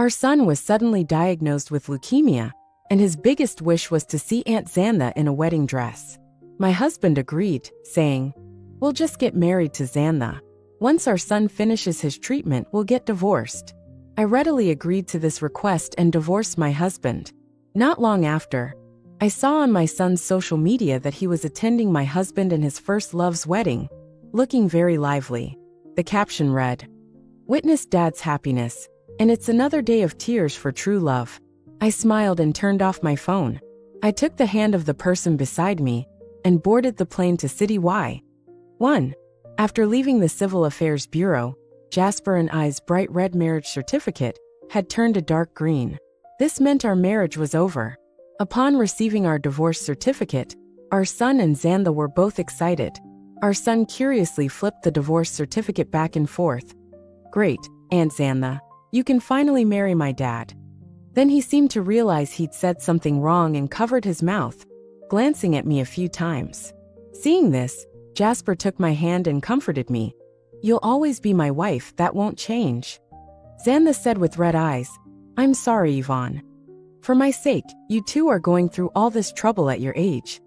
Our son was suddenly diagnosed with leukemia, and his biggest wish was to see Aunt Xantha in a wedding dress. My husband agreed, saying, "We'll just get married to Xantha. Once our son finishes his treatment, we'll get divorced." I readily agreed to this request and divorced my husband. Not long after, I saw on my son's social media that he was attending my husband and his first love's wedding, looking very lively. The caption read, "Witness Dad's happiness, and it's another day of tears for true love." I smiled and turned off my phone. I took the hand of the person beside me and boarded the plane to City Y. 1. After leaving the Civil Affairs Bureau, Jasper and I's bright red marriage certificate had turned a dark green. This meant our marriage was over. Upon receiving our divorce certificate, our son and Xantha were both excited. Our son curiously flipped the divorce certificate back and forth. "Great, Aunt Xantha. You can finally marry my dad." Then he seemed to realize he'd said something wrong and covered his mouth, glancing at me a few times. Seeing this, Jasper took my hand and comforted me. "You'll always be my wife, that won't change." Xantha said with red eyes, "I'm sorry, Yvonne. For my sake, you two are going through all this trouble at your age."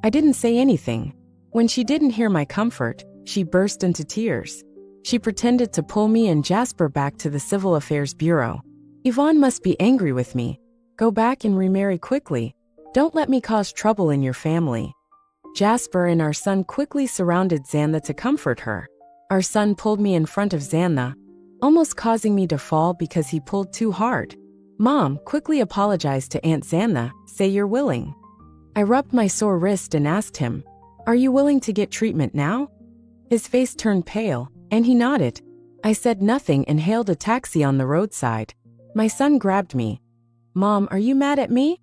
I didn't say anything. When she didn't hear my comfort, she burst into tears. She pretended to pull me and Jasper back to the Civil Affairs Bureau. "Yvonne must be angry with me. Go back and remarry quickly. Don't let me cause trouble in your family." Jasper and our son quickly surrounded Xantha to comfort her. Our son pulled me in front of Xantha, almost causing me to fall because he pulled too hard. Mom quickly apologized to Aunt Xantha, "Say you're willing." I rubbed my sore wrist and asked him, "Are you willing to get treatment now?" His face turned pale, and he nodded. I said nothing and hailed a taxi on the roadside. My son grabbed me. "Mom, are you mad at me?"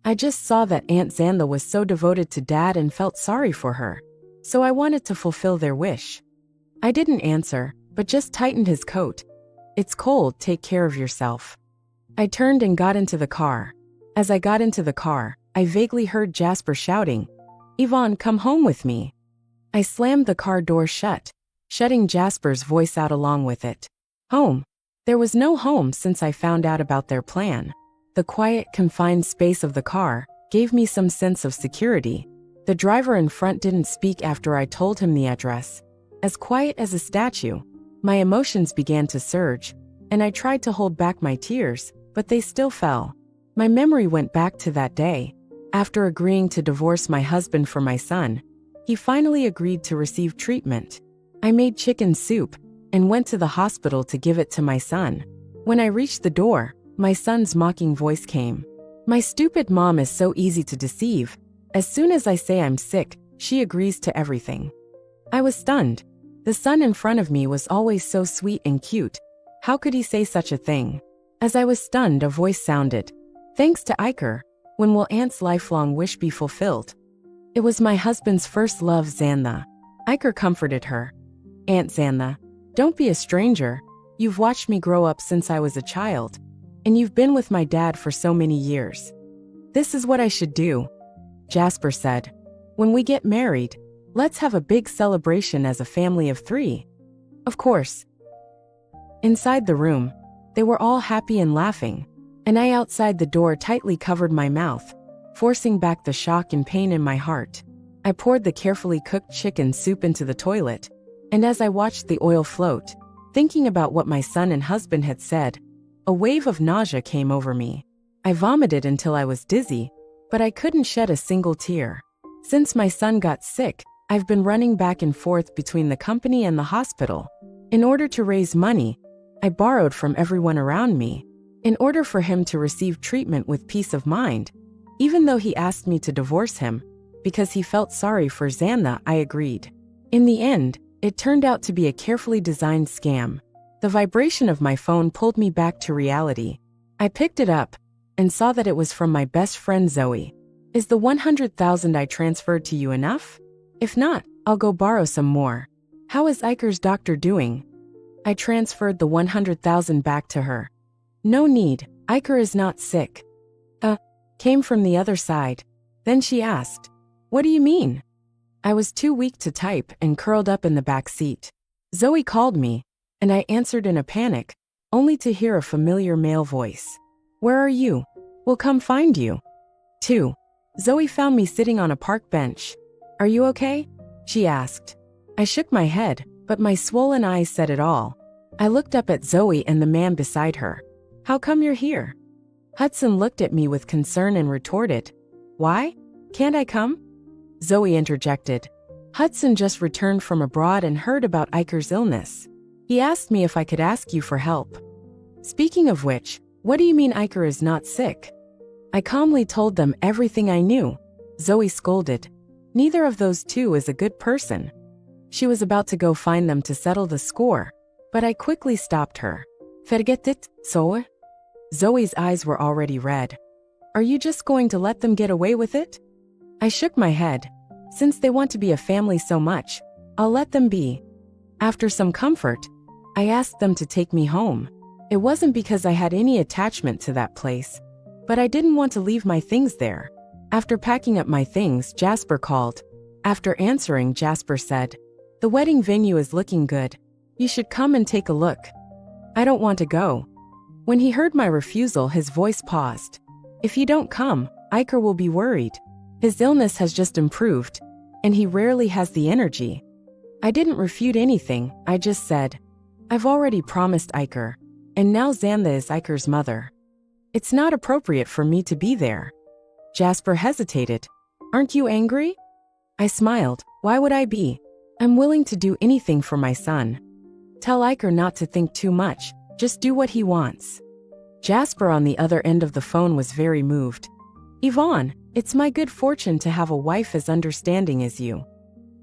I just saw that Aunt Xantha was so devoted to Dad and felt sorry for her, so I wanted to fulfill their wish. I didn't answer, but just tightened his coat. "It's cold, take care of yourself." I turned and got into the car. As I got into the car, I vaguely heard Jasper shouting, "Yvonne, come home with me." I slammed the car door shut, shutting Jasper's voice out along with it. Home. There was no home since I found out about their plan. The quiet, confined space of the car gave me some sense of security. The driver in front didn't speak after I told him the address. As quiet as a statue, my emotions began to surge, and I tried to hold back my tears, but they still fell. My memory went back to that day. After agreeing to divorce my husband for my son, he finally agreed to receive treatment. I made chicken soup and went to the hospital to give it to my son. When I reached the door, my son's mocking voice came. "My stupid mom is so easy to deceive. As soon as I say I'm sick, she agrees to everything." I was stunned. The son in front of me was always so sweet and cute. How could he say such a thing? As I was stunned, a voice sounded, "Thanks to Iker, when will Aunt's lifelong wish be fulfilled?" It was my husband's first love, Xantha. Iker comforted her. "Aunt Xantha, don't be a stranger. You've watched me grow up since I was a child, and you've been with my dad for so many years. This is what I should do." Jasper said, "When we get married, let's have a big celebration as a family of 3. Of course." Inside the room, they were all happy and laughing, and I outside the door tightly covered my mouth, forcing back the shock and pain in my heart. I poured the carefully cooked chicken soup into the toilet, and as I watched the oil float, thinking about what my son and husband had said, a wave of nausea came over me. I vomited until I was dizzy, but I couldn't shed a single tear. Since my son got sick, I've been running back and forth between the company and the hospital. In order to raise money, I borrowed from everyone around me, in order for him to receive treatment with peace of mind. Even though he asked me to divorce him, because he felt sorry for Xantha, I agreed. In the end, it turned out to be a carefully designed scam. The vibration of my phone pulled me back to reality. I picked it up and saw that it was from my best friend Zoe. "Is the 100,000 I transferred to you enough? If not, I'll go borrow some more. How is Iker's doctor doing?" I transferred the 100,000 back to her. "No need, Iker is not sick." Came from the other side. Then she asked, "What do you mean?" I was too weak to type and curled up in the back seat. Zoe called me, and I answered in a panic. only to hear a familiar male voice. Where are you? We'll come find you. 2. Zoe found me sitting on a park bench. Are you okay? She asked. I shook my head, but my swollen eyes said it all. I looked up at Zoe and the man beside her. How come you're here? Hudson looked at me with concern and retorted. Why? Can't I come? Zoe interjected. Hudson just returned from abroad and heard about Iker's illness. He asked me if I could ask you for help. Speaking of which, what do you mean Iker is not sick? I calmly told them everything I knew. Zoe scolded. Neither of those two is a good person. She was about to go find them to settle the score, but I quickly stopped her. Forget it, Zoe? Zoe's eyes were already red. Are you just going to let them get away with it? I shook my head. Since they want to be a family so much, I'll let them be. After some comfort, I asked them to take me home. It wasn't because I had any attachment to that place, but I didn't want to leave my things there. After packing up my things, Jasper called. After answering, Jasper said, The wedding venue is looking good. You should come and take a look. I don't want to go. When he heard my refusal, his voice paused. If you don't come, Iker will be worried. His illness has just improved, and he rarely has the energy. I didn't refute anything, I just said, I've already promised Iker, and now Xanda is Iker's mother. It's not appropriate for me to be there. Jasper hesitated. Aren't you angry? I smiled. Why would I be? I'm willing to do anything for my son. Tell Iker not to think too much, just do what he wants. Jasper on the other end of the phone was very moved. Yvonne, it's my good fortune to have a wife as understanding as you.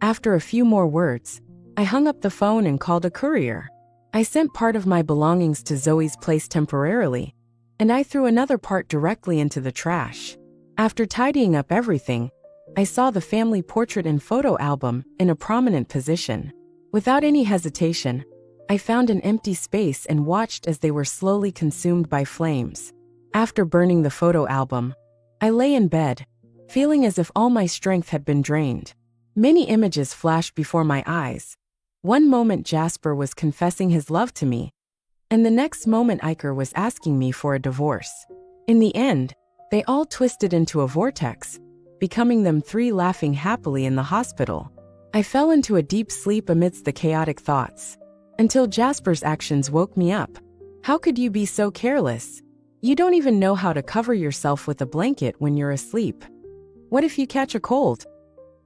After a few more words, I hung up the phone and called a courier. I sent part of my belongings to Zoe's place temporarily, and I threw another part directly into the trash. After tidying up everything, I saw the family portrait and photo album in a prominent position. Without any hesitation, I found an empty space and watched as they were slowly consumed by flames. After burning the photo album, I lay in bed, feeling as if all my strength had been drained. Many images flashed before my eyes. One moment Jasper was confessing his love to me, and the next moment Iker was asking me for a divorce. In the end, they all twisted into a vortex, becoming them three laughing happily in the hospital. I fell into a deep sleep amidst the chaotic thoughts, until Jasper's actions woke me up. How could you be so careless? You don't even know how to cover yourself with a blanket when you're asleep. What if you catch a cold?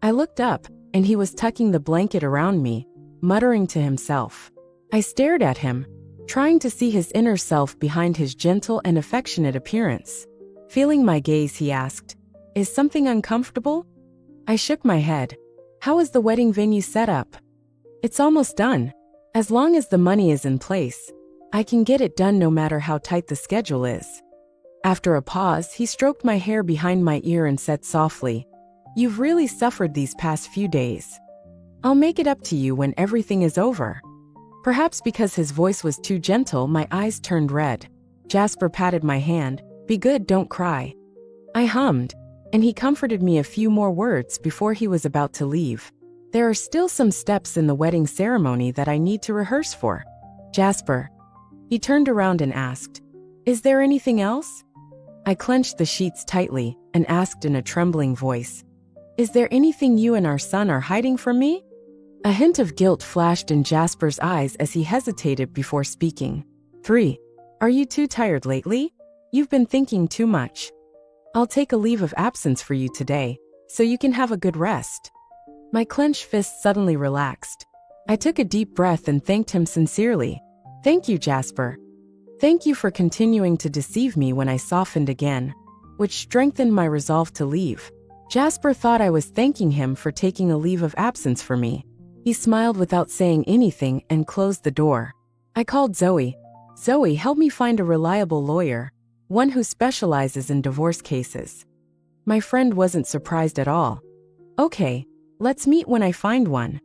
I looked up, and he was tucking the blanket around me, muttering to himself. I stared at him, trying to see his inner self behind his gentle and affectionate appearance. Feeling my gaze, he asked, Is something uncomfortable? I shook my head. How is the wedding venue set up? It's almost done. As long as the money is in place, I can get it done no matter how tight the schedule is. After a pause, he stroked my hair behind my ear and said softly, You've really suffered these past few days. I'll make it up to you when everything is over. Perhaps because his voice was too gentle, my eyes turned red. Jasper patted my hand. Be good, don't cry. I hummed, and he comforted me a few more words before he was about to leave. There are still some steps in the wedding ceremony that I need to rehearse for. Jasper. He turned around and asked, Is there anything else? I clenched the sheets tightly and asked in a trembling voice, Is there anything you and our son are hiding from me? A hint of guilt flashed in Jasper's eyes as he hesitated before speaking. 3. Are you too tired lately? You've been thinking too much. I'll take a leave of absence for you today, so you can have a good rest. My clenched fist suddenly relaxed. I took a deep breath and thanked him sincerely. Thank you, Jasper. Thank you for continuing to deceive me when I softened again, which strengthened my resolve to leave. Jasper thought I was thanking him for taking a leave of absence for me. He smiled without saying anything and closed the door. I called Zoe. Zoe, help me find a reliable lawyer, one who specializes in divorce cases. My friend wasn't surprised at all. Okay, let's meet when I find one.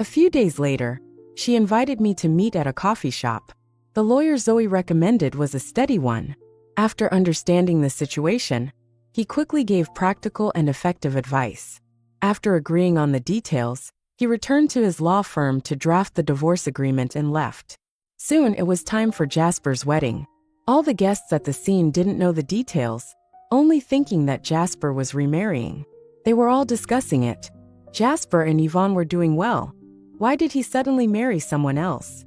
A few days later, she invited me to meet at a coffee shop. The lawyer Zoe recommended was a steady one. After understanding the situation, he quickly gave practical and effective advice. After agreeing on the details, he returned to his law firm to draft the divorce agreement and left. Soon it was time for Jasper's wedding. All the guests at the scene didn't know the details, only thinking that Jasper was remarrying. They were all discussing it. Jasper and Yvonne were doing well. Why did he suddenly marry someone else?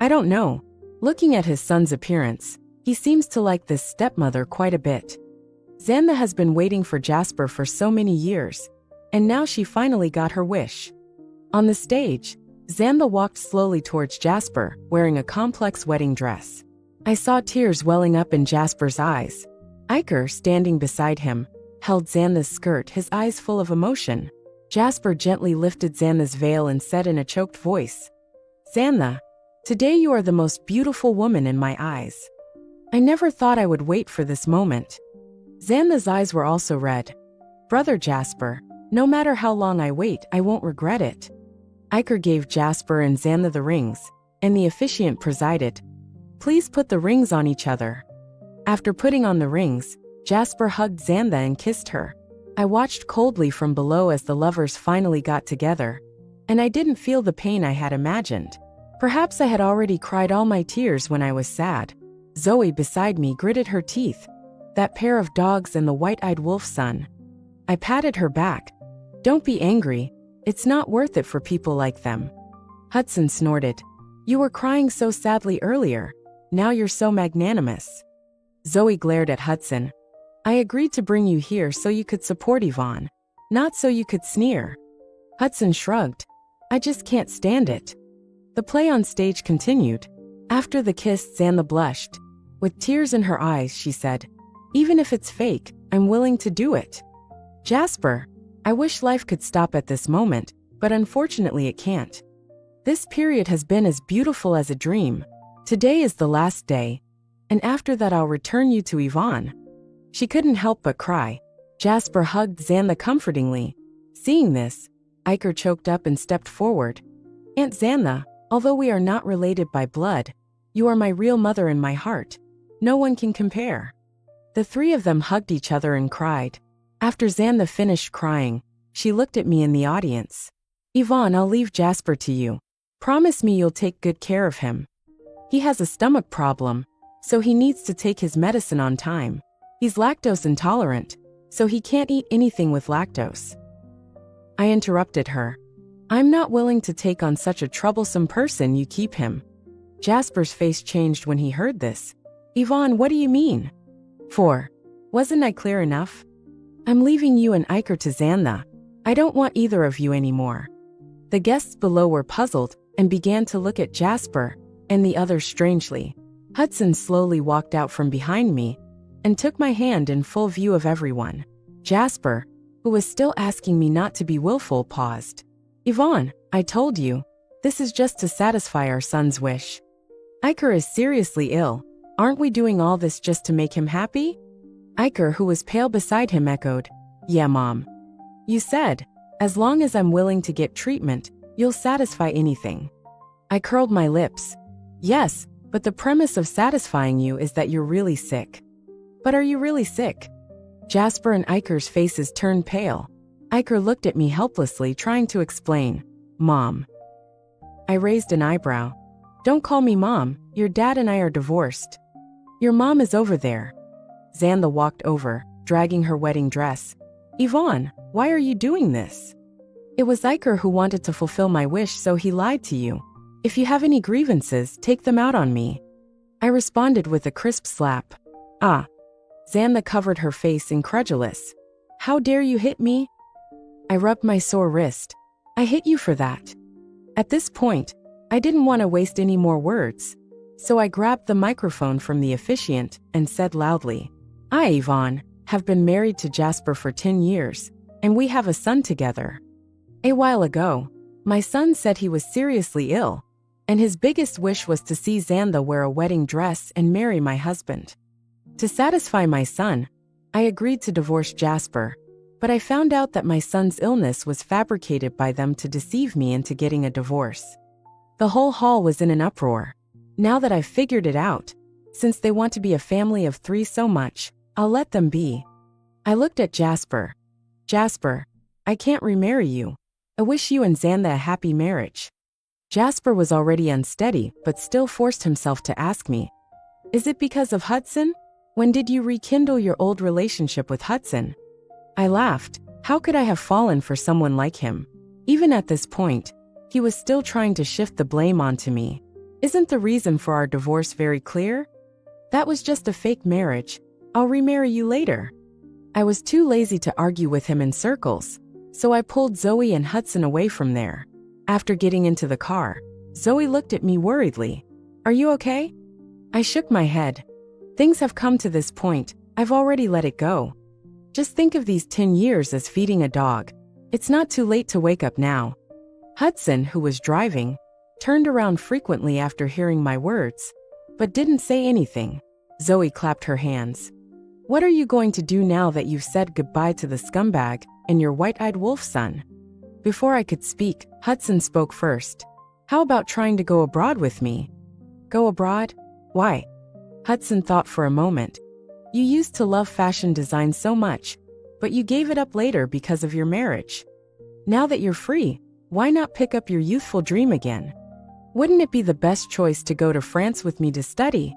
I don't know. Looking at his son's appearance, he seems to like this stepmother quite a bit. Xandha has been waiting for Jasper for so many years, and now she finally got her wish. On the stage, Xandha walked slowly towards Jasper, wearing a complex wedding dress. I saw tears welling up in Jasper's eyes. Iker, standing beside him, held Xandha's skirt, his eyes full of emotion. Jasper gently lifted Xandha's veil and said in a choked voice, "Xandha, today you are the most beautiful woman in my eyes. I never thought I would wait for this moment." Xandha's eyes were also red. "Brother Jasper, no matter how long I wait, I won't regret it." Iker gave Jasper and Xandha the rings, and the officiant presided, "Please put the rings on each other." After putting on the rings, Jasper hugged Xandha and kissed her. I watched coldly from below as the lovers finally got together, and I didn't feel the pain I had imagined. Perhaps I had already cried all my tears when I was sad. Zoe beside me gritted her teeth. That pair of dogs and the white-eyed wolf son. I patted her back. "Don't be angry. It's not worth it for people like them." Hudson snorted. "You were crying so sadly earlier. Now you're so magnanimous." Zoe glared at Hudson. "I agreed to bring you here so you could support Yvonne, not so you could sneer." Hudson shrugged. "I just can't stand it." The play on stage continued. After the kiss, Xandha blushed. With tears in her eyes, she said, "Even if it's fake, I'm willing to do it." "Jasper, I wish life could stop at this moment, but unfortunately it can't. This period has been as beautiful as a dream. Today is the last day, and after that I'll return you to Yvonne." She couldn't help but cry. Jasper hugged Xandha comfortingly. Seeing this, Iker choked up and stepped forward. "Aunt Xandha, although we are not related by blood, you are my real mother in my heart. No one can compare." The three of them hugged each other and cried. After Xandha finished crying, she looked at me in the audience. "Yvonne, I'll leave Jasper to you. Promise me you'll take good care of him. He has a stomach problem, so he needs to take his medicine on time. He's lactose intolerant, so he can't eat anything with lactose." I interrupted her. "I'm not willing to take on such a troublesome person. You keep him." Jasper's face changed when he heard this. "Yvonne, what do you mean?" Wasn't I clear enough? I'm leaving you and Iker to Xandha. I don't want either of you anymore." The guests below were puzzled and began to look at Jasper and the others strangely. Hudson slowly walked out from behind me and took my hand in full view of everyone. Jasper, who was still asking me not to be willful, paused. "Yvonne, I told you, this is just to satisfy our son's wish. Iker is seriously ill. Aren't we doing all this just to make him happy?" Iker, who was pale beside him, echoed, "Yeah, Mom. You said, as long as I'm willing to get treatment, you'll satisfy anything." I curled my lips. "Yes, but the premise of satisfying you is that you're really sick." "But are you really sick?" Jasper and Iker's faces turned pale. Iker looked at me helplessly, trying to explain. "Mom." I raised an eyebrow. "Don't call me Mom. Your dad and I are divorced." "Your mom is over there." Xandha walked over, dragging her wedding dress. "Yvonne, why are you doing this?" "It was Iker who wanted to fulfill my wish, so he lied to you. If you have any grievances, take them out on me." I responded with a crisp slap. "Ah." Xandha covered her face, incredulous. "How dare you hit me?" I rubbed my sore wrist. "I hit you for that." At this point, I didn't want to waste any more words, so I grabbed the microphone from the officiant and said loudly, "I, Yvonne, have been married to Jasper for 10 years, and we have a son together. A while ago, my son said he was seriously ill, and his biggest wish was to see Xandha wear a wedding dress and marry my husband. To satisfy my son, I agreed to divorce Jasper, but I found out that my son's illness was fabricated by them to deceive me into getting a divorce." The whole hall was in an uproar. Now that I've figured it out, since they want to be a family of 3 so much, I'll let them be. I looked at Jasper. "Jasper, I can't remarry you. I wish you and Xandha a happy marriage." Jasper was already unsteady, but still forced himself to ask me, "Is it because of Hudson? When did you rekindle your old relationship with Hudson?" I laughed. How could I have fallen for someone like him? Even at this point, he was still trying to shift the blame onto me. Isn't the reason for our divorce very clear? That was just a fake marriage. I'll remarry you later. I was too lazy to argue with him in circles, so I pulled Zoe and Hudson away from there. After getting into the car, Zoe looked at me worriedly. "Are you okay?" I shook my head. Things have come to this point, I've already let it go. Just think of these 10 years as feeding a dog. It's not too late to wake up now. Hudson, who was driving, turned around frequently after hearing my words, but didn't say anything. Zoe clapped her hands. "What are you going to do now that you've said goodbye to the scumbag and your white-eyed wolf son?" Before I could speak, Hudson spoke first. "How about trying to go abroad with me?" "Go abroad? Why?" Hudson thought for a moment. "You used to love fashion design so much, but you gave it up later because of your marriage. Now that you're free, why not pick up your youthful dream again? Wouldn't it be the best choice to go to France with me to study?"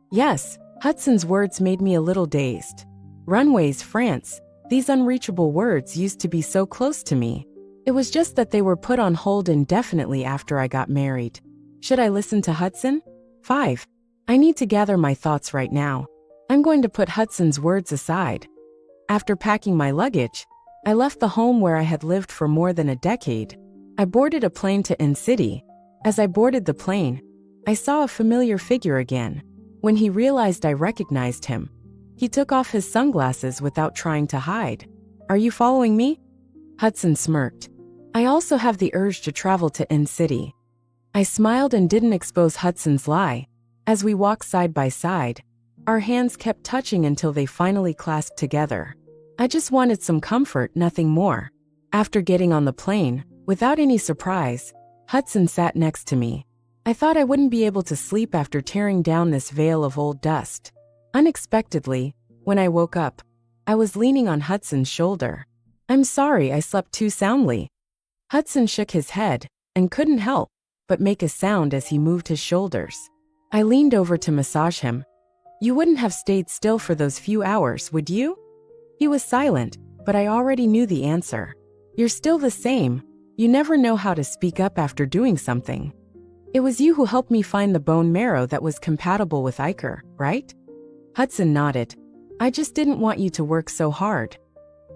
Yes, Hudson's words made me a little dazed. Runways, France, these unreachable words used to be so close to me. It was just that they were put on hold indefinitely after I got married. Should I listen to Hudson? 5. I need to gather my thoughts right now. I'm going to put Hudson's words aside. After packing my luggage, I left the home where I had lived for more than a decade. I boarded a plane to City. As I boarded the plane, I saw a familiar figure again. When he realized I recognized him, he took off his sunglasses without trying to hide. "Are you following me?" Hudson smirked. "I also have the urge to travel to City." I smiled and didn't expose Hudson's lie. As we walked side by side, our hands kept touching until they finally clasped together. I just wanted some comfort, nothing more. After getting on the plane, without any surprise, Hudson sat next to me. I thought I wouldn't be able to sleep after tearing down this veil of old dust. Unexpectedly, when I woke up, I was leaning on Hudson's shoulder. "I'm sorry I slept too soundly." Hudson shook his head and couldn't help but make a sound as he moved his shoulders. I leaned over to massage him. "You wouldn't have stayed still for those few hours, would you?" He was silent, but I already knew the answer. "You're still the same. You never know how to speak up after doing something. It was you who helped me find the bone marrow that was compatible with Iker, right?" Hudson nodded. "I just didn't want you to work so hard."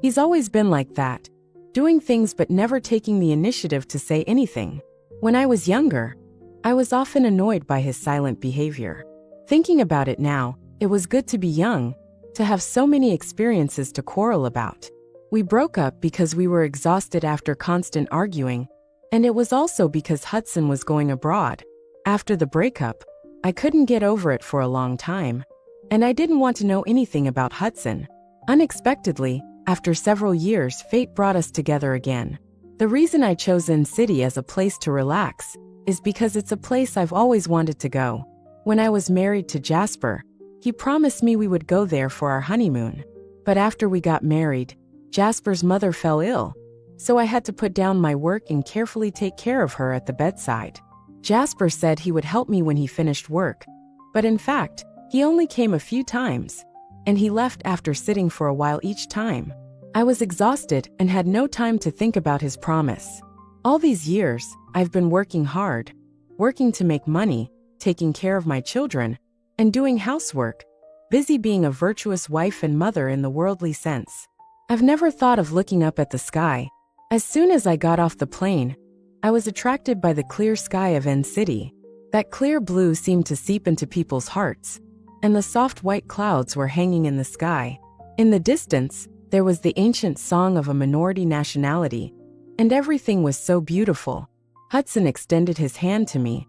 He's always been like that, doing things but never taking the initiative to say anything. When I was younger, I was often annoyed by his silent behavior. Thinking about it now, it was good to be young, to have so many experiences to quarrel about. We broke up because we were exhausted after constant arguing, and it was also because Hudson was going abroad. After the breakup, I couldn't get over it for a long time, and I didn't want to know anything about Hudson. Unexpectedly, after several years, fate brought us together again. The reason I chose City as a place to relax is because it's a place I've always wanted to go. When I was married to Jasper, he promised me we would go there for our honeymoon. But after we got married, Jasper's mother fell ill, so I had to put down my work and carefully take care of her at the bedside. Jasper said he would help me when he finished work, but in fact, he only came a few times, and he left after sitting for a while each time. I was exhausted and had no time to think about his promise. All these years, I've been working hard, working to make money, taking care of my children, and doing housework, busy being a virtuous wife and mother in the worldly sense. I've never thought of looking up at the sky. As soon as I got off the plane, I was attracted by the clear sky of City. That clear blue seemed to seep into people's hearts, and the soft white clouds were hanging in the sky. In the distance, there was the ancient song of a minority nationality, and everything was so beautiful. Hudson extended his hand to me.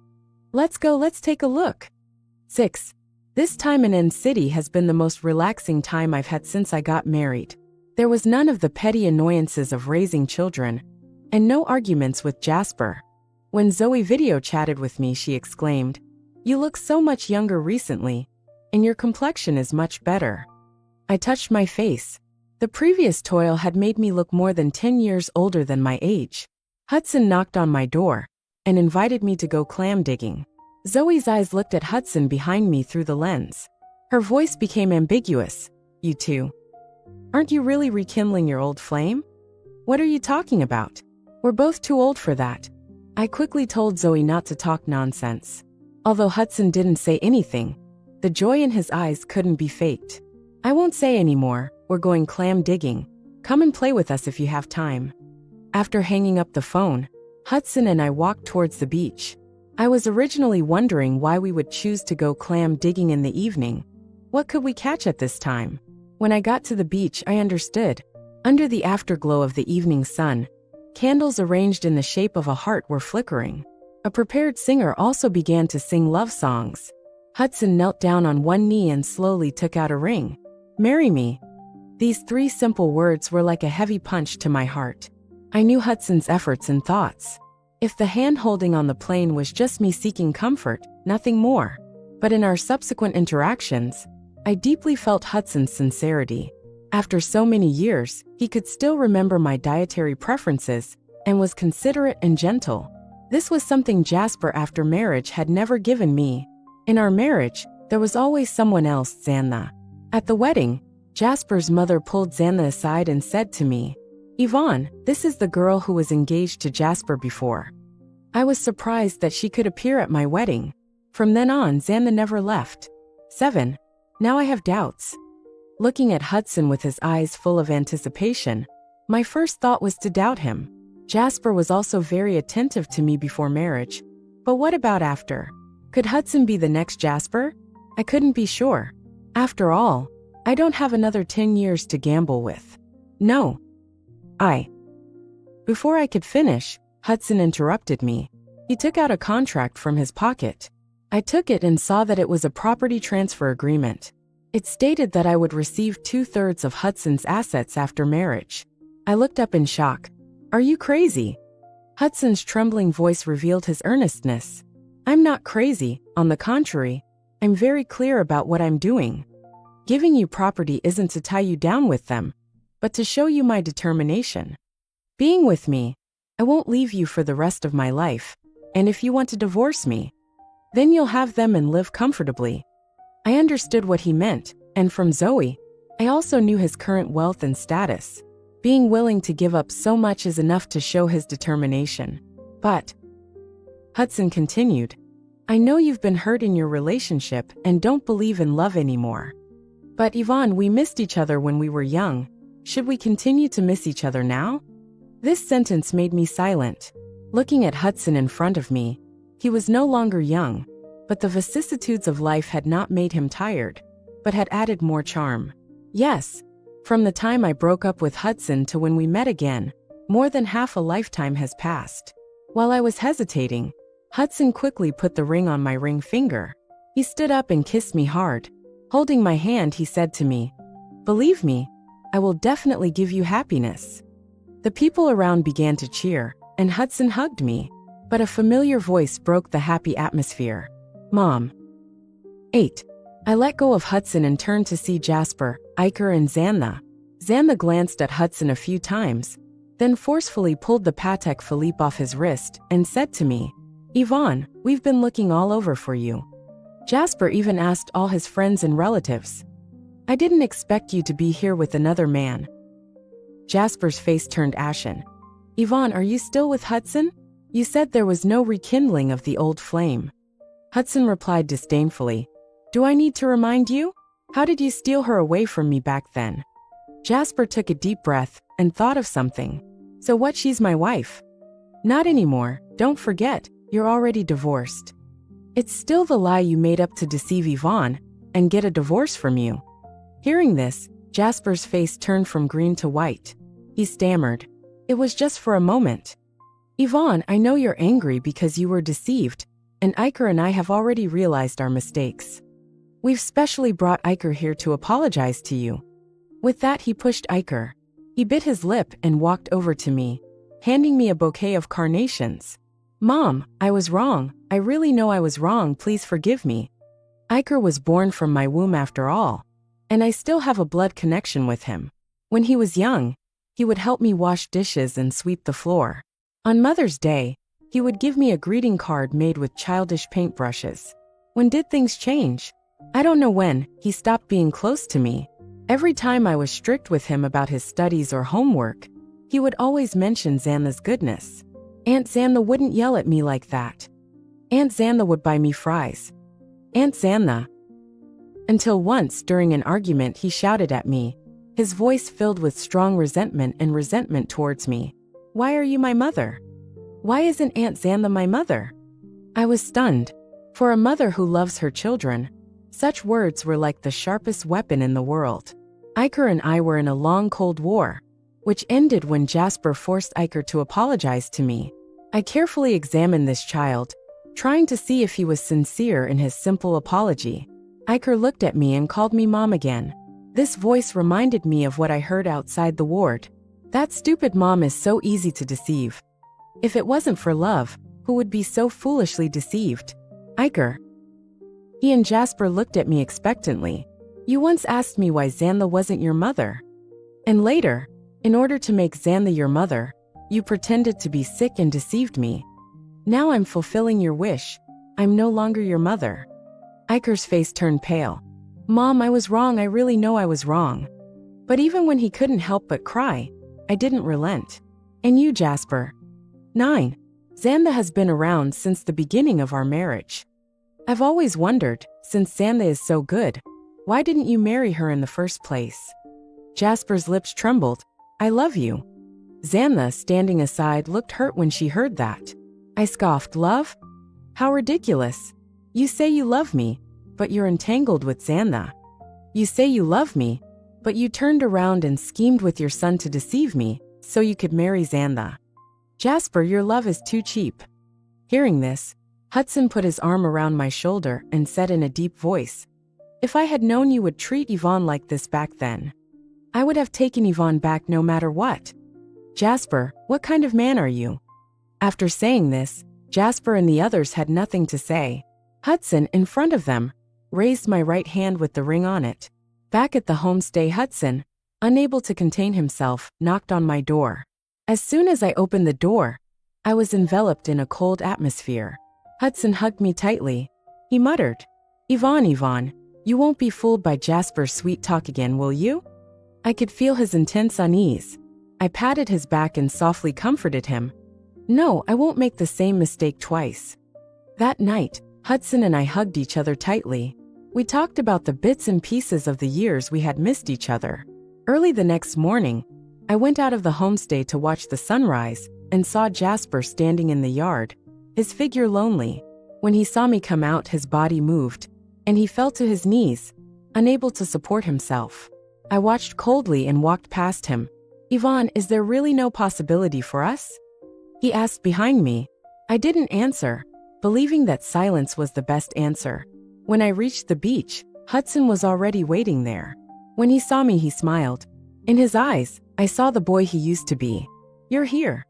"Let's go, let's take a look." 6. This time in City has been the most relaxing time I've had since I got married. There was none of the petty annoyances of raising children, and no arguments with Jasper. When Zoe video chatted with me, she exclaimed, "You look so much younger recently, and your complexion is much better." I touched my face. The previous toil had made me look more than 10 years older than my age. Hudson knocked on my door. and invited me to go clam digging. Zoe's eyes looked at Hudson behind me through the lens. Her voice became ambiguous. You two. Aren't you really rekindling your old flame? What are you talking about? We're both too old for that. I quickly told Zoe not to talk nonsense. Although Hudson didn't say anything, the joy in his eyes couldn't be faked. I won't say anymore. We're going clam digging. Come and play with us if you have time. After hanging up the phone, Hudson and I walked towards the beach. I was originally wondering why we would choose to go clam digging in the evening. What could we catch at this time? When I got to the beach, I understood. Under the afterglow of the evening sun, candles arranged in the shape of a heart were flickering. A prepared singer also began to sing love songs. Hudson knelt down on one knee and slowly took out a ring. Marry me. These 3 simple words were like a heavy punch to my heart. I knew Hudson's efforts and thoughts. If the hand-holding on the plane was just me seeking comfort, nothing more. But in our subsequent interactions, I deeply felt Hudson's sincerity. After so many years, he could still remember my dietary preferences and was considerate and gentle. This was something Jasper after marriage had never given me. In our marriage, there was always someone else, Xanna. At the wedding, Jasper's mother pulled Xanna aside and said to me, Yvonne, this is the girl who was engaged to Jasper before. I was surprised that she could appear at my wedding. From then on, Xanna never left. 7. Now I have doubts. Looking at Hudson with his eyes full of anticipation, my first thought was to doubt him. Jasper was also very attentive to me before marriage. But what about after? Could Hudson be the next Jasper? I couldn't be sure. After all, I don't have another 10 years to gamble with. No. Before I could finish, Hudson interrupted me. He took out a contract from his pocket. I took it and saw that it was a property transfer agreement. It stated that I would receive 2/3 of Hudson's assets after marriage. I looked up in shock. Are you crazy? Hudson's trembling voice revealed his earnestness. I'm not crazy, on the contrary. I'm very clear about what I'm doing. Giving you property isn't to tie you down with them, but to show you my determination. Being with me, I won't leave you for the rest of my life, and if you want to divorce me, then you'll have them and live comfortably. I understood what he meant, and from Zoe, I also knew his current wealth and status. Being willing to give up so much is enough to show his determination. But, Hudson continued, I know you've been hurt in your relationship and don't believe in love anymore. But Yvonne, we missed each other when we were young. Should we continue to miss each other now? This sentence made me silent. Looking at Hudson in front of me, he was no longer young, but the vicissitudes of life had not made him tired, but had added more charm. Yes, from the time I broke up with Hudson to when we met again, more than half a lifetime has passed. While I was hesitating, Hudson quickly put the ring on my ring finger. He stood up and kissed me hard. Holding my hand, he said to me, Believe me, I will definitely give you happiness. The people around began to cheer, and Hudson hugged me, but a familiar voice broke the happy atmosphere. Mom. 8. I let go of Hudson and turned to see Jasper, Iker and Xanna. Xanna glanced at Hudson a few times, then forcefully pulled the Patek Philippe off his wrist and said to me, Yvonne, we've been looking all over for you. Jasper even asked all his friends and relatives. I didn't expect you to be here with another man. Jasper's face turned ashen. Yvonne, are you still with Hudson? You said there was no rekindling of the old flame. Hudson replied disdainfully, Do I need to remind you? How did you steal her away from me back then? Jasper took a deep breath and thought of something. So what, she's my wife? Not anymore, don't forget, you're already divorced. It's still the lie you made up to deceive Yvonne and get a divorce from you. Hearing this, Jasper's face turned from green to white. He stammered. It was just for a moment. Yvonne, I know you're angry because you were deceived, and Iker and I have already realized our mistakes. We've specially brought Iker here to apologize to you. With that, he pushed Iker. He bit his lip and walked over to me, handing me a bouquet of carnations. Mom, I was wrong. I really know I was wrong. Please forgive me. Iker was born from my womb after all, and I still have a blood connection with him. When he was young, he would help me wash dishes and sweep the floor. On Mother's Day, He would give me a greeting card made with childish paintbrushes. When did things change? I don't know when. He stopped being close to me. Every time I was strict with him about his studies or homework, he would always mention Xanda's goodness. Aunt Xanda wouldn't yell at me like that. Aunt Xanda would buy me fries. Aunt Xanda. Until once, during an argument, he shouted at me, his voice filled with strong resentment towards me. Why are you my mother? Why isn't Aunt Xanda my mother? I was stunned. For a mother who loves her children, such words were like the sharpest weapon in the world. Iker and I were in a long Cold War, which ended when Jasper forced Iker to apologize to me. I carefully examined this child, trying to see if he was sincere in his simple apology. Iker looked at me and called me mom again. This voice reminded me of what I heard outside the ward. That stupid mom is so easy to deceive. If it wasn't for love, who would be so foolishly deceived? Iker. He and Jasper looked at me expectantly. You once asked me why Xanda wasn't your mother. And later, in order to make Xanda your mother, you pretended to be sick and deceived me. Now I'm fulfilling your wish. I'm no longer your mother. Iker's face turned pale. Mom, I was wrong. I really know I was wrong. But even when he couldn't help but cry, I didn't relent. And you, Jasper? 9. Xanda has been around since the beginning of our marriage. I've always wondered, since Xanda is so good, why didn't you marry her in the first place? Jasper's lips trembled. I love you. Xanda, standing aside, looked hurt when she heard that. I scoffed. Love? How ridiculous. You say you love me, but you're entangled with Xanda. You say you love me, but you turned around and schemed with your son to deceive me, so you could marry Xanda. Jasper, your love is too cheap. Hearing this, Hudson put his arm around my shoulder and said in a deep voice, if I had known you would treat Yvonne like this back then, I would have taken Yvonne back no matter what. Jasper, what kind of man are you? After saying this, Jasper and the others had nothing to say. Hudson, in front of them, raised my right hand with the ring on it. Back at the homestay, Hudson, unable to contain himself, knocked on my door. As soon as I opened the door, I was enveloped in a cold atmosphere. Hudson hugged me tightly. He muttered, Yvonne, you won't be fooled by Jasper's sweet talk again, will you? I could feel his intense unease. I patted his back and softly comforted him. No, I won't make the same mistake twice. That night, Hudson and I hugged each other tightly. We talked about the bits and pieces of the years we had missed each other. Early the next morning, I went out of the homestay to watch the sunrise and saw Jasper standing in the yard, his figure lonely. When he saw me come out, his body moved, and he fell to his knees, unable to support himself. I watched coldly and walked past him. Yvonne, is there really no possibility for us? He asked behind me. I didn't answer, believing that silence was the best answer. When I reached the beach, Hudson was already waiting there. When he saw me, he smiled. In his eyes, I saw the boy he used to be. You're here.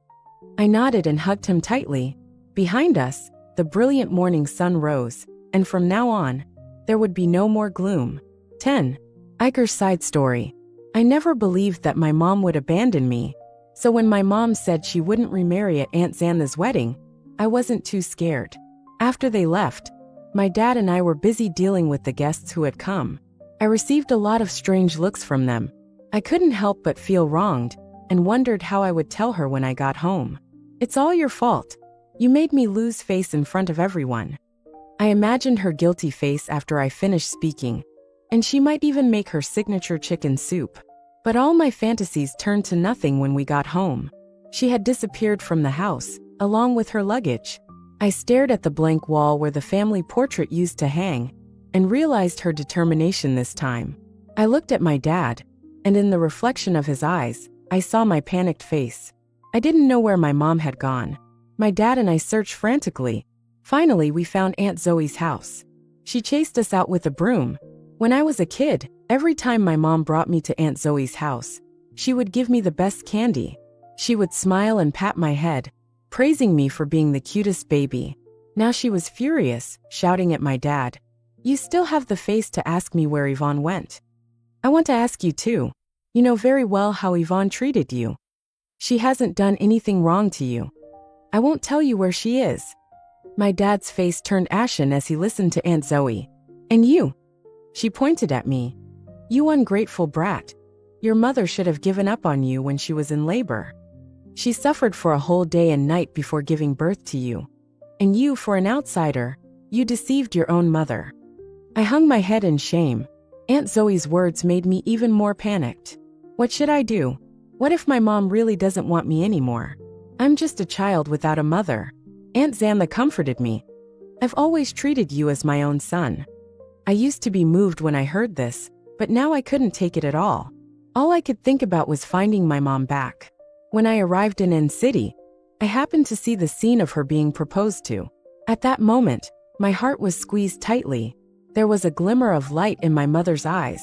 I nodded and hugged him tightly. Behind us, the brilliant morning sun rose, and from now on, there would be no more gloom. 10. Iker's side story. I never believed that my mom would abandon me, so when my mom said she wouldn't remarry at Aunt Xanda's wedding, I wasn't too scared. After they left, my dad and I were busy dealing with the guests who had come. I received a lot of strange looks from them. I couldn't help but feel wronged, and wondered how I would tell her when I got home. It's all your fault. You made me lose face in front of everyone. I imagined her guilty face after I finished speaking, and she might even make her signature chicken soup. But all my fantasies turned to nothing when we got home. She had disappeared from the house, along with her luggage. I stared at the blank wall where the family portrait used to hang, and realized her determination this time. I looked at my dad, and in the reflection of his eyes, I saw my panicked face. I didn't know where my mom had gone. My dad and I searched frantically. Finally, we found Aunt Zoe's house. She chased us out with a broom. When I was a kid, every time my mom brought me to Aunt Zoe's house, she would give me the best candy. She would smile and pat my head, praising me for being the cutest baby. Now she was furious, shouting at my dad. You still have the face to ask me where Yvonne went. I want to ask you too. You know very well how Yvonne treated you. She hasn't done anything wrong to you. I won't tell you where she is." My dad's face turned ashen as he listened to Aunt Zoe. "And you?" She pointed at me. "You ungrateful brat. Your mother should have given up on you when she was in labor. She suffered for a whole day and night before giving birth to you. And you, for an outsider, you deceived your own mother." I hung my head in shame. Aunt Zoe's words made me even more panicked. What should I do? What if my mom really doesn't want me anymore? I'm just a child without a mother. Aunt Xantha comforted me. "I've always treated you as my own son." I used to be moved when I heard this, but now I couldn't take it at all. All I could think about was finding my mom back. When I arrived in N City, I happened to see the scene of her being proposed to. At that moment, my heart was squeezed tightly. There was a glimmer of light in my mother's eyes,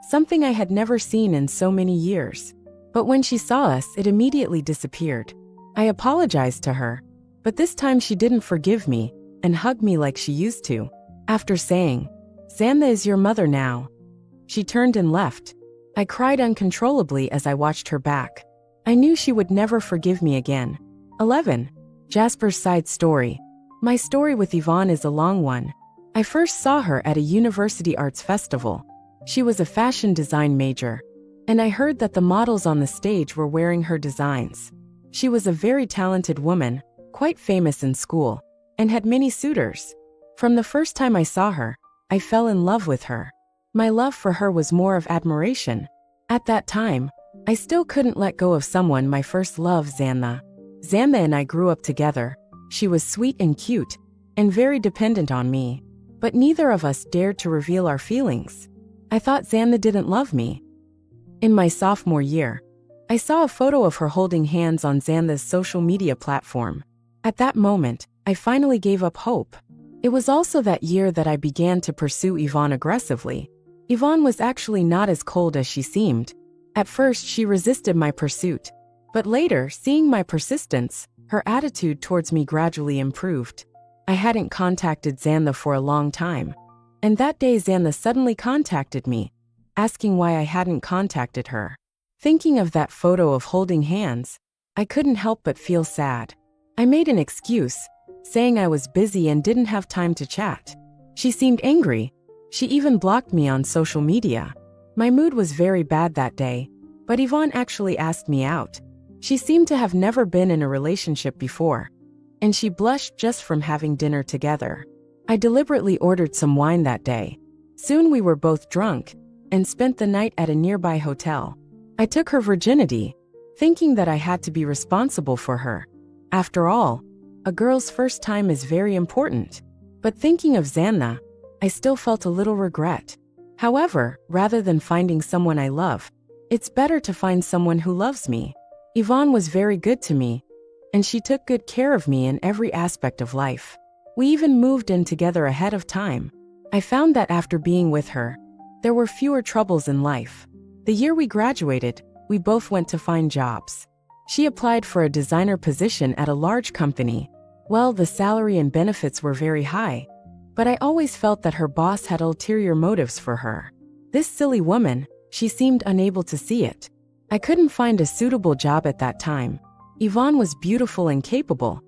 something I had never seen in so many years. But when she saw us, it immediately disappeared. I apologized to her, but this time she didn't forgive me and hug me like she used to. After saying, "Xantha is your mother now," she turned and left. I cried uncontrollably as I watched her back. I knew she would never forgive me again. 11. Jasper's side story. My story with Yvonne is a long one. I first saw her at a university arts festival. She was a fashion design major, and I heard that the models on the stage were wearing her designs. She was a very talented woman, quite famous in school, and had many suitors. From the first time I saw her, I fell in love with her. My love for her was more of admiration. At that time, I still couldn't let go of someone my first love, Xantha. Xantha and I grew up together. She was sweet and cute, and very dependent on me. But neither of us dared to reveal our feelings. I thought Xantha didn't love me. In my sophomore year, I saw a photo of her holding hands on Xantha's social media platform. At that moment, I finally gave up hope. It was also that year that I began to pursue Yvonne aggressively. Yvonne was actually not as cold as she seemed. At first, she resisted my pursuit, but later, seeing my persistence, her attitude towards me gradually improved. I hadn't contacted Xantha for a long time, and that day Xantha suddenly contacted me, asking why I hadn't contacted her. Thinking of that photo of holding hands, I couldn't help but feel sad. I made an excuse, saying I was busy and didn't have time to chat. She seemed angry. She even blocked me on social media. My mood was very bad that day, but Yvonne actually asked me out. She seemed to have never been in a relationship before, and she blushed just from having dinner together. I deliberately ordered some wine that day. Soon we were both drunk and spent the night at a nearby hotel. I took her virginity, thinking that I had to be responsible for her. After all, a girl's first time is very important. But thinking of Xantha, I still felt a little regret. However, rather than finding someone I love, it's better to find someone who loves me. Yvonne was very good to me, and she took good care of me in every aspect of life. We even moved in together ahead of time. I found that after being with her, there were fewer troubles in life. The year we graduated, we both went to find jobs. She applied for a designer position at a large company. Well, the salary and benefits were very high, but I always felt that her boss had ulterior motives for her. This silly woman, she seemed unable to see it. I couldn't find a suitable job at that time. Yvonne was beautiful and capable,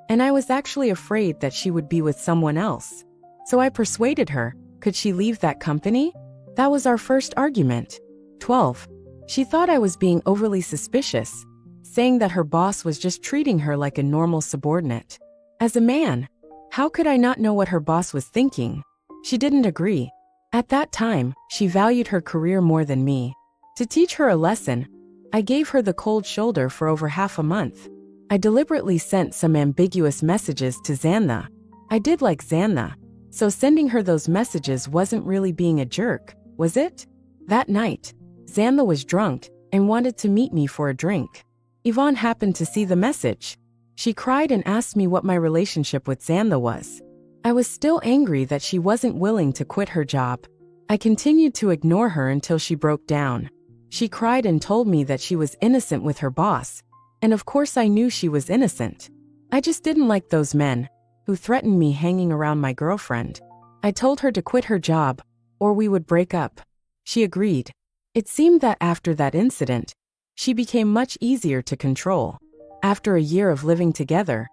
and I was actually afraid that she would be with someone else. So I persuaded her, could she leave that company? That was our first argument. 12. She thought I was being overly suspicious, saying that her boss was just treating her like a normal subordinate. As a man, how could I not know what her boss was thinking? She didn't agree. At that time, she valued her career more than me. To teach her a lesson, I gave her the cold shoulder for over half a month. I deliberately sent some ambiguous messages to Xantha. I did like Xantha, so sending her those messages wasn't really being a jerk, was it? That night, Xantha was drunk and wanted to meet me for a drink. Yvonne happened to see the message. She cried and asked me what my relationship with Xantha was. I was still angry that she wasn't willing to quit her job. I continued to ignore her until she broke down. She cried and told me that she was innocent with her boss, and of course I knew she was innocent. I just didn't like those men who threatened me hanging around my girlfriend. I told her to quit her job, or we would break up. She agreed. It seemed that after that incident, she became much easier to control. After a year of living together,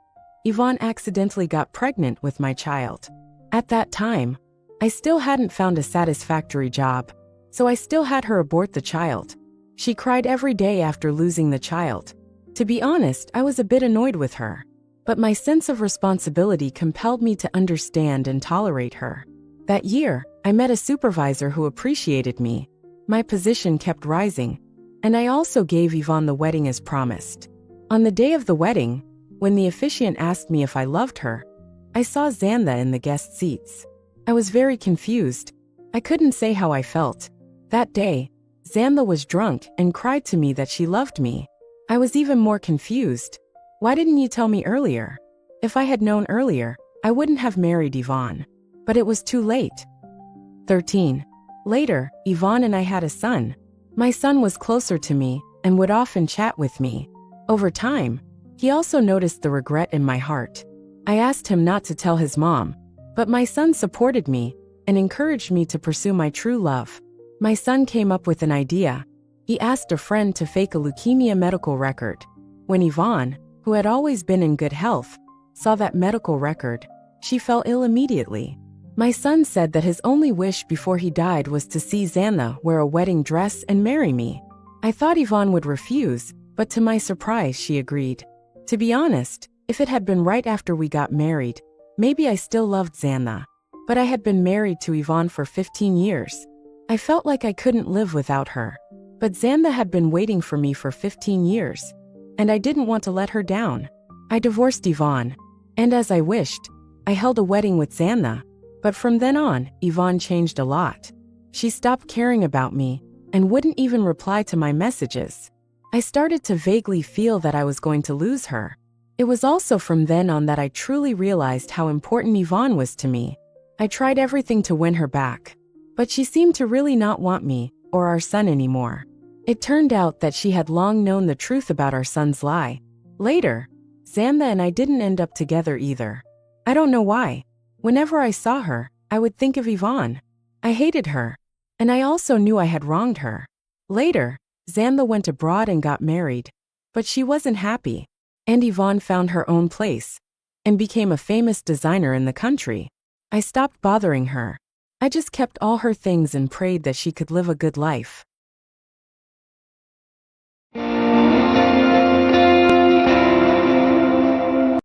Yvonne accidentally got pregnant with my child. At that time, I still hadn't found a satisfactory job, so I still had her abort the child. She cried every day after losing the child. To be honest, I was a bit annoyed with her, but my sense of responsibility compelled me to understand and tolerate her. That year, I met a supervisor who appreciated me. My position kept rising, and I also gave Yvonne the wedding as promised. On the day of the wedding, when the officiant asked me if I loved her, I saw Xandha in the guest seats. I was very confused. I couldn't say how I felt. That day, Xandha was drunk and cried to me that she loved me. I was even more confused. Why didn't you tell me earlier? If I had known earlier, I wouldn't have married Yvonne. But it was too late. 13. Later, Yvonne and I had a son. My son was closer to me and would often chat with me. Over time, he also noticed the regret in my heart. I asked him not to tell his mom, but my son supported me and encouraged me to pursue my true love. My son came up with an idea. He asked a friend to fake a leukemia medical record. When Yvonne, who had always been in good health, saw that medical record, she fell ill immediately. My son said that his only wish before he died was to see Xandha wear a wedding dress and marry me. I thought Yvonne would refuse, but to my surprise she agreed. To be honest, if it had been right after we got married, maybe I still loved Xandha. But I had been married to Yvonne for 15 years. I felt like I couldn't live without her. But Xandha had been waiting for me for 15 years, and I didn't want to let her down. I divorced Yvonne, and as I wished, I held a wedding with Xandha. But from then on, Yvonne changed a lot. She stopped caring about me and wouldn't even reply to my messages. I started to vaguely feel that I was going to lose her. It was also from then on that I truly realized how important Yvonne was to me. I tried everything to win her back, but she seemed to really not want me or our son anymore. It turned out that she had long known the truth about our son's lie. Later, Xandha and I didn't end up together either. I don't know why. Whenever I saw her, I would think of Yvonne. I hated her, and I also knew I had wronged her. Later, Xandha went abroad and got married, but she wasn't happy, and Yvonne found her own place and became a famous designer in the country. I stopped bothering her. I just kept all her things and prayed that she could live a good life.